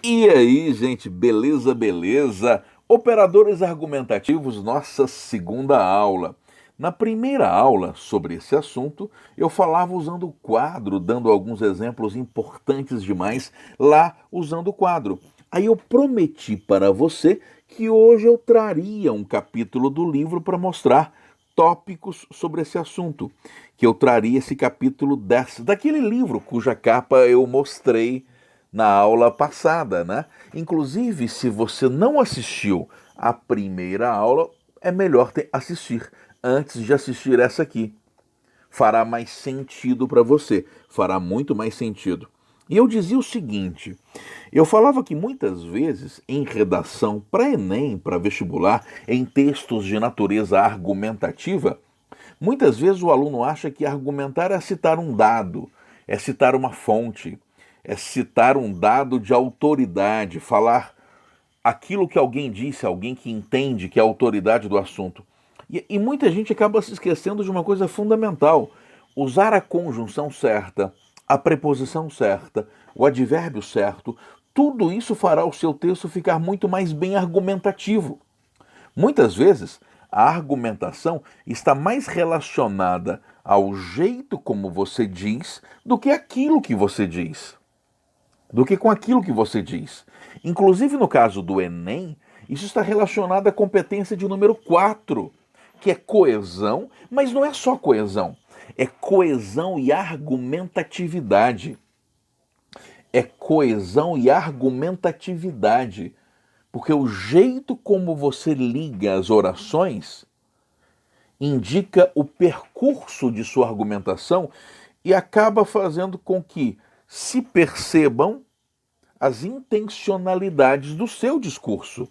E aí, gente, beleza, beleza? Operadores argumentativos, nossa segunda aula. Na primeira aula sobre esse assunto, eu falava usando o quadro, dando alguns exemplos importantes demais lá usando o quadro. Aí eu prometi para você que hoje eu traria um capítulo do livro para mostrar tópicos sobre esse assunto, que eu traria esse capítulo daquele livro cuja capa eu mostrei na aula passada, né? Inclusive, se você não assistiu a primeira aula, é melhor assistir antes de assistir essa aqui. Fará mais sentido para você, fará muito mais sentido. E eu dizia o seguinte: eu falava que muitas vezes em redação para Enem, para vestibular, em textos de natureza argumentativa, muitas vezes o aluno acha que argumentar é citar um dado, é citar uma fonte, é citar um dado de autoridade, falar aquilo que alguém disse, alguém que entende que é a autoridade do assunto. E muita gente acaba se esquecendo de uma coisa fundamental: usar a conjunção certa, a preposição certa, o advérbio certo. Tudo isso fará o seu texto ficar muito mais bem argumentativo. Muitas vezes, a argumentação está mais relacionada ao jeito como você diz do que aquilo que você diz. Do que com aquilo que você diz. Inclusive no caso do Enem, isso está relacionado à competência de número 4, que é coesão, mas não é só coesão. É coesão e argumentatividade. É coesão e argumentatividade. Porque o jeito como você liga as orações indica o percurso de sua argumentação e acaba fazendo com que se percebam as intencionalidades do seu discurso.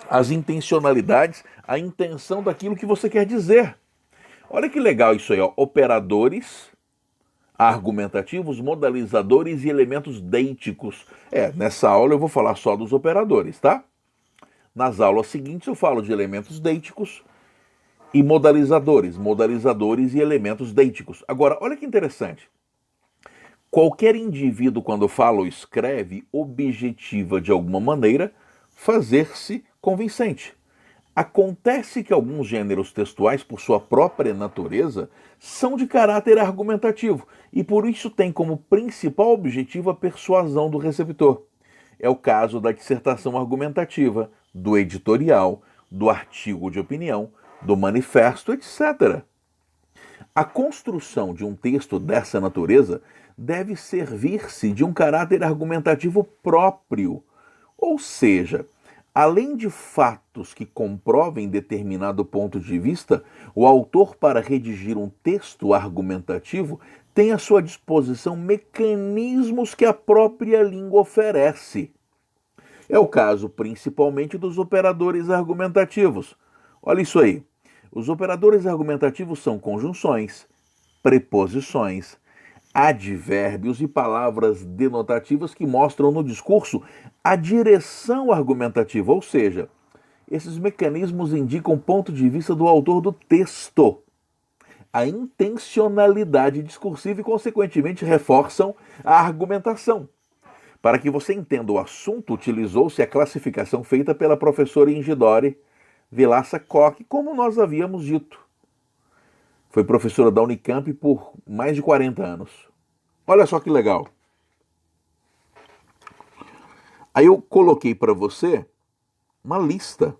As intencionalidades, a intenção daquilo que você quer dizer. Olha que legal isso aí, ó. Operadores argumentativos, modalizadores e elementos deíticos. Nessa aula eu vou falar só dos operadores, tá? Nas aulas seguintes eu falo de elementos deíticos e modalizadores e elementos deíticos. Agora, olha que interessante. Qualquer indivíduo, quando fala ou escreve, objetiva de alguma maneira fazer-se convincente. Acontece que alguns gêneros textuais, por sua própria natureza, são de caráter argumentativo e por isso têm como principal objetivo a persuasão do receptor. É o caso da dissertação argumentativa, do editorial, do artigo de opinião, do manifesto, etc. A construção de um texto dessa natureza deve servir-se de um caráter argumentativo próprio, ou seja, além de fatos que comprovem determinado ponto de vista, o autor, para redigir um texto argumentativo, tem à sua disposição mecanismos que a própria língua oferece. É o caso principalmente dos operadores argumentativos. Olha isso aí. Os operadores argumentativos são conjunções, preposições, advérbios e palavras denotativas que mostram no discurso a direção argumentativa, ou seja, esses mecanismos indicam o ponto de vista do autor do texto, a intencionalidade discursiva e, consequentemente, reforçam a argumentação. Para que você entenda o assunto, utilizou-se a classificação feita pela professora Ingidori Vilaça Koch, como nós havíamos dito. Foi professora da Unicamp por mais de 40 anos. Olha só que legal. Aí eu coloquei para você uma lista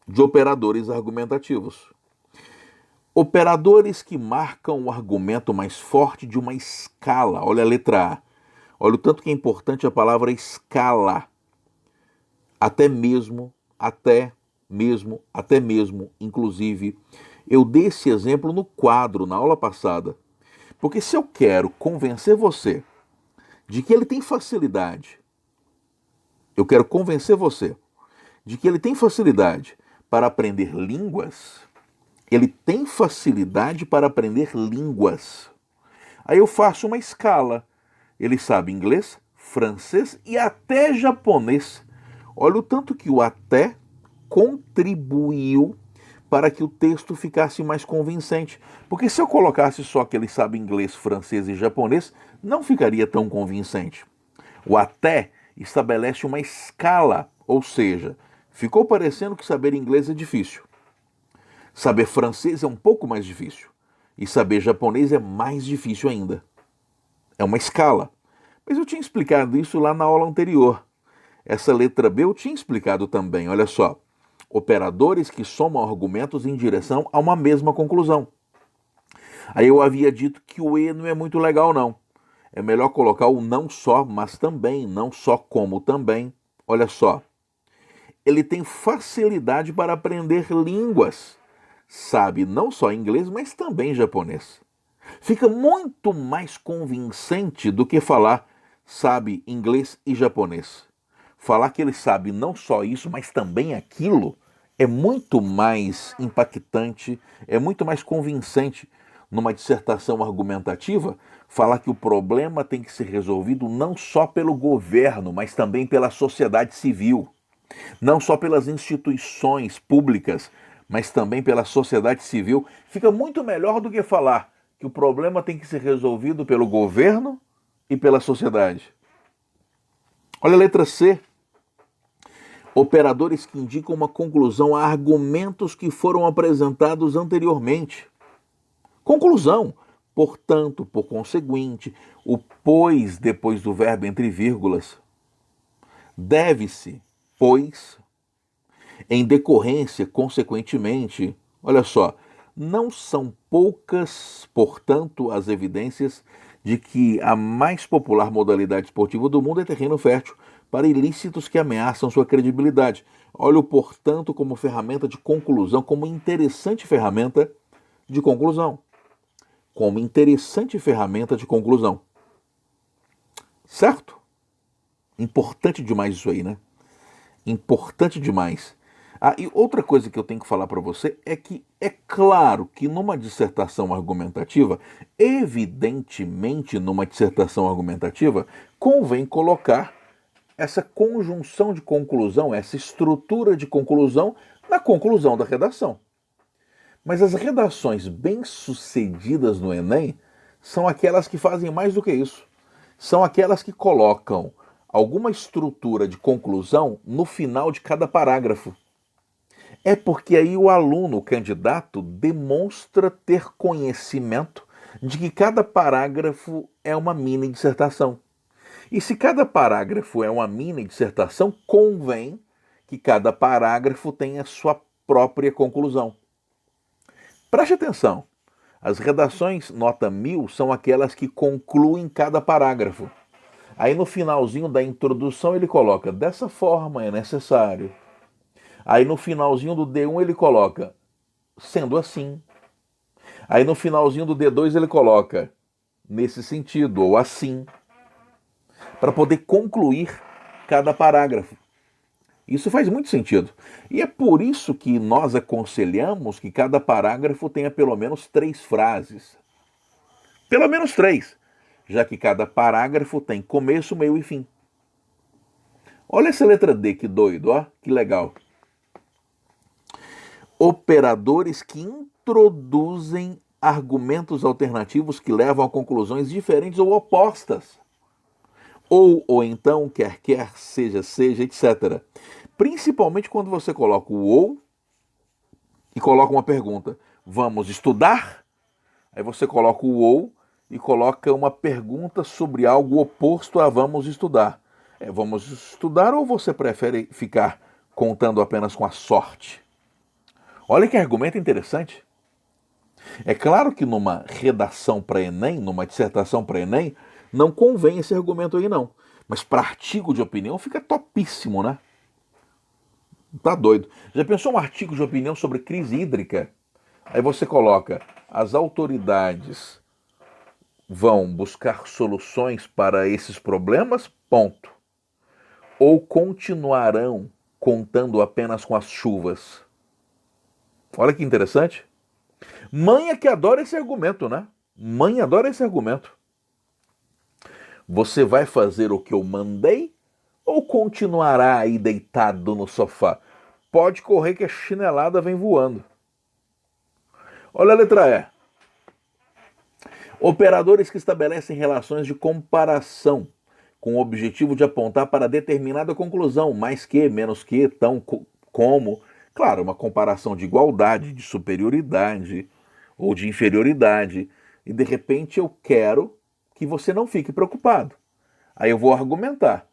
de operadores argumentativos. Operadores que marcam o argumento mais forte de uma escala. Olha a letra A. Olha o tanto que é importante a palavra escala. Até mesmo, inclusive. Eu dei esse exemplo no quadro, na aula passada. Porque se eu quero convencer você de que ele tem facilidade, eu quero convencer você de que ele tem facilidade para aprender línguas, ele tem facilidade para aprender línguas. Aí eu faço uma escala. Ele sabe inglês, francês e até japonês. Olha o tanto que o até contribuiu para que o texto ficasse mais convincente. Porque se eu colocasse só que ele sabe inglês, francês e japonês, não ficaria tão convincente. O até estabelece uma escala, ou seja, ficou parecendo que saber inglês é difícil. Saber francês é um pouco mais difícil. E saber japonês é mais difícil ainda. É uma escala. Mas eu tinha explicado isso lá na aula anterior. Essa letra B eu tinha explicado também, olha só. Operadores que somam argumentos em direção a uma mesma conclusão. Aí eu havia dito que o E não é muito legal, não. É melhor colocar o não só, mas também, não só como também. Olha só. Ele tem facilidade para aprender línguas. Sabe não só inglês, mas também japonês. Fica muito mais convincente do que falar sabe inglês e japonês. Falar que ele sabe não só isso, mas também aquilo, é muito mais impactante, é muito mais convincente numa dissertação argumentativa, falar que o problema tem que ser resolvido não só pelo governo, mas também pela sociedade civil. Não só pelas instituições públicas, mas também pela sociedade civil. Fica muito melhor do que falar que o problema tem que ser resolvido pelo governo e pela sociedade. Olha a letra C. Operadores que indicam uma conclusão a argumentos que foram apresentados anteriormente. Conclusão. Portanto, por conseguinte, o pois depois do verbo entre vírgulas. Deve-se, pois, em decorrência, consequentemente. Olha só, não são poucas, portanto, as evidências de que a mais popular modalidade esportiva do mundo é terreno fértil para ilícitos que ameaçam sua credibilidade. Olha o portanto como ferramenta de conclusão, como interessante ferramenta de conclusão. Como interessante ferramenta de conclusão. Certo? Importante demais isso aí, né? Importante demais. Ah, e outra coisa que eu tenho que falar para você é que é claro que numa dissertação argumentativa, evidentemente numa dissertação argumentativa, convém colocar essa conjunção de conclusão, essa estrutura de conclusão na conclusão da redação. Mas as redações bem-sucedidas no Enem são aquelas que fazem mais do que isso. São aquelas que colocam alguma estrutura de conclusão no final de cada parágrafo. É porque aí o aluno, o candidato, demonstra ter conhecimento de que cada parágrafo é uma mini dissertação. E se cada parágrafo é uma mini dissertação, convém que cada parágrafo tenha sua própria conclusão. Preste atenção, as redações nota 1000 são aquelas que concluem cada parágrafo. Aí no finalzinho da introdução ele coloca, dessa forma é necessário. Aí no finalzinho do D1 ele coloca, sendo assim. Aí no finalzinho do D2 ele coloca, nesse sentido, ou assim. Para poder concluir cada parágrafo. Isso faz muito sentido. E é por isso que nós aconselhamos que cada parágrafo tenha pelo menos 3 frases. Pelo menos 3, já que cada parágrafo tem começo, meio e fim. Olha essa letra D, que doido, ó, que legal. Operadores que introduzem argumentos alternativos que levam a conclusões diferentes ou opostas. Ou então, quer, seja, etc. Principalmente quando você coloca o ou e coloca uma pergunta. Vamos estudar? Aí você coloca o ou e coloca uma pergunta sobre algo oposto a vamos estudar. Vamos estudar ou você prefere ficar contando apenas com a sorte? Olha que argumento interessante. É claro que numa redação para Enem, numa dissertação para Enem, não convém esse argumento aí não. Mas para artigo de opinião fica topíssimo, né? Tá doido. Já pensou um artigo de opinião sobre crise hídrica? Aí você coloca, as autoridades vão buscar soluções para esses problemas, ponto. Ou continuarão contando apenas com as chuvas. Olha que interessante. Mãe é que adora esse argumento, né? Mãe adora esse argumento. Você vai fazer o que eu mandei ou continuará aí deitado no sofá? Pode correr que a chinelada vem voando. Olha a letra E. Operadores que estabelecem relações de comparação com o objetivo de apontar para determinada conclusão, mais que, menos que, tão, como. Claro, uma comparação de igualdade, de superioridade ou de inferioridade. E de repente eu quero que você não fique preocupado. Aí eu vou argumentar.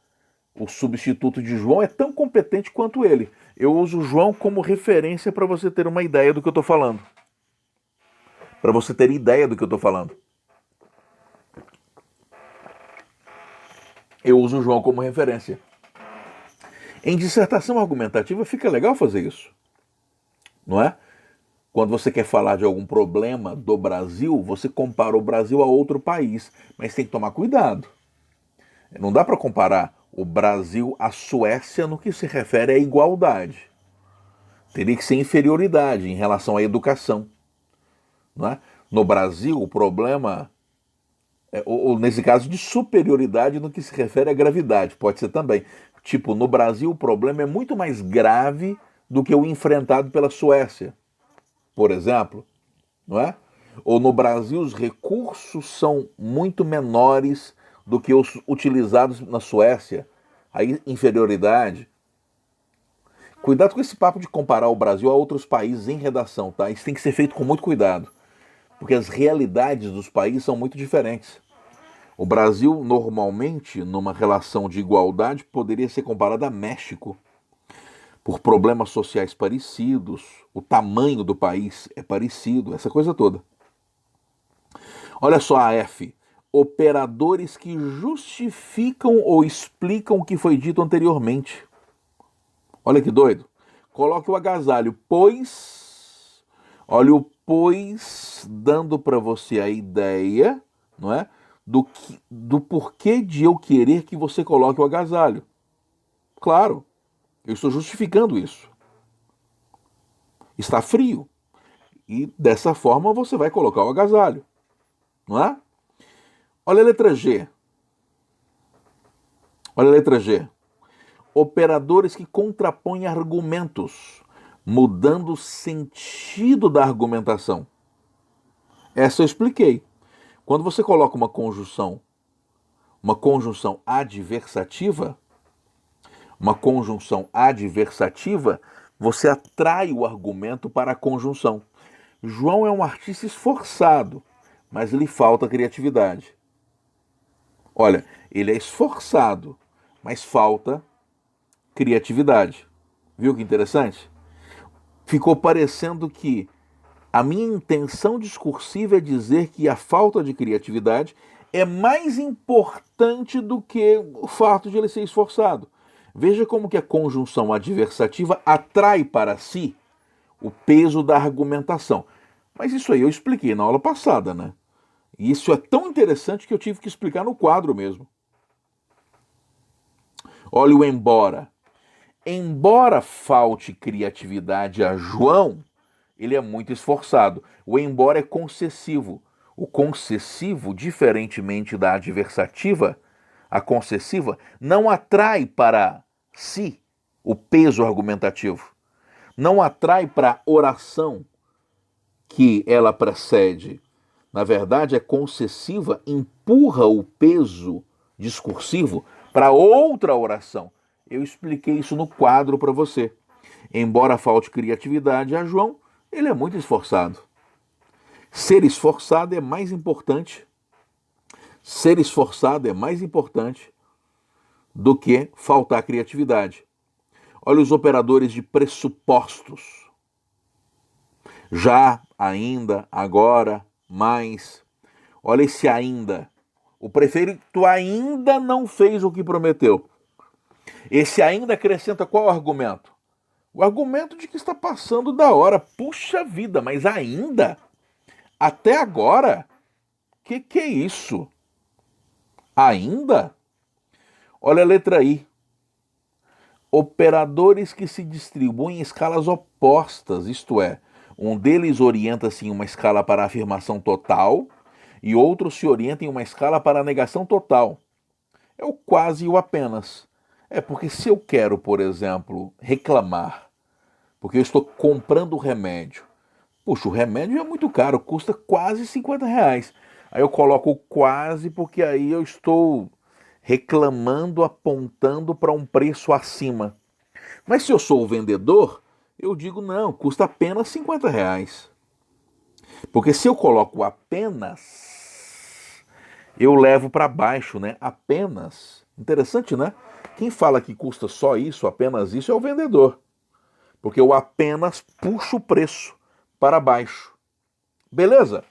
O substituto de João é tão competente quanto ele. Eu uso João como referência para você ter uma ideia do que eu estou falando. Para você ter ideia do que eu estou falando. Eu uso João como referência. Em dissertação argumentativa fica legal fazer isso, não é? Quando você quer falar de algum problema do Brasil, você compara o Brasil a outro país, mas tem que tomar cuidado. Não dá para comparar o Brasil à Suécia no que se refere à igualdade. Teria que ser inferioridade em relação à educação, não é? No Brasil, o problema ou nesse caso de superioridade no que se refere à gravidade, pode ser também. Tipo, no Brasil o problema é muito mais grave do que o enfrentado pela Suécia, por exemplo, não é? Ou no Brasil os recursos são muito menores do que os utilizados na Suécia. Aí, inferioridade. Cuidado com esse papo de comparar o Brasil a outros países em redação, tá? Isso tem que ser feito com muito cuidado, porque as realidades dos países são muito diferentes. O Brasil, normalmente, numa relação de igualdade, poderia ser comparado a México, por problemas sociais parecidos, o tamanho do país é parecido, essa coisa toda. Olha só a F. Operadores que justificam ou explicam o que foi dito anteriormente. Olha que doido. Coloque o agasalho, pois. Olha o pois, dando para você a ideia, não é? Do porquê de eu querer que você coloque o agasalho. Claro, eu estou justificando isso. Está frio. E dessa forma você vai colocar o agasalho. Não é? Olha a letra G. Olha a letra G. Operadores que contrapõem argumentos, mudando o sentido da argumentação. Essa eu expliquei. Quando você coloca uma conjunção adversativa, você atrai o argumento para a conjunção. João é um artista esforçado, mas lhe falta criatividade. Olha, ele é esforçado, mas falta criatividade. Viu que interessante? Ficou parecendo que a minha intenção discursiva é dizer que a falta de criatividade é mais importante do que o fato de ele ser esforçado. Veja como que a conjunção adversativa atrai para si o peso da argumentação. Mas isso aí eu expliquei na aula passada, né? E isso é tão interessante que eu tive que explicar no quadro mesmo. Olha o embora. Embora falte criatividade a João, ele é muito esforçado. O embora é concessivo. O concessivo, diferentemente da adversativa, a concessiva não atrai para si o peso argumentativo. Não atrai para a oração que ela precede. Na verdade, a concessiva empurra o peso discursivo para outra oração. Eu expliquei isso no quadro para você. Embora falte criatividade a João, ele é muito esforçado. Ser esforçado é mais importante. Ser esforçado é mais importante do que faltar criatividade. Olha os operadores de pressupostos. Já, ainda, agora, mais. Olha esse ainda. O prefeito ainda não fez o que prometeu. Esse ainda acrescenta qual argumento? O argumento de que está passando da hora. Puxa vida, mas ainda? Até agora? Que é isso? Ainda? Olha a letra I. Operadores que se distribuem em escalas opostas, isto é, um deles orienta-se em uma escala para a afirmação total e outro se orienta em uma escala para a negação total. É o quase e o apenas. É porque se eu quero, por exemplo, reclamar, porque eu estou comprando remédio Puxa, o remédio é muito caro, custa quase R$ 50. Aí eu coloco quase porque aí eu estou reclamando, apontando para um preço acima. Mas se eu sou o vendedor, eu digo não, custa apenas R$ 50. Porque se eu coloco apenas, eu levo para baixo, né? Apenas. Interessante, né? Quem fala que custa só isso, apenas isso, é o vendedor. Porque eu apenas puxo o preço para baixo. Beleza?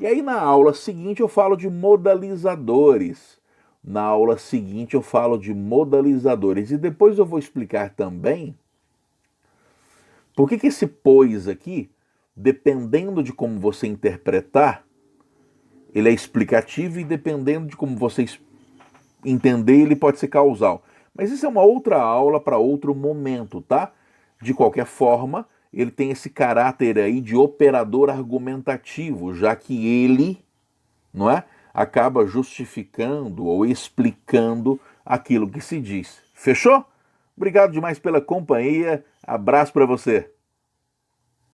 E aí na aula seguinte eu falo de modalizadores. Na aula seguinte eu falo de modalizadores. E depois eu vou explicar também por que esse pois aqui, dependendo de como você interpretar, ele é explicativo e dependendo de como você entender, ele pode ser causal. Mas isso é uma outra aula para outro momento, tá? De qualquer forma, ele tem esse caráter aí de operador argumentativo, já que ele, não é, acaba justificando ou explicando aquilo que se diz. Fechou? Obrigado demais pela companhia. Abraço para você.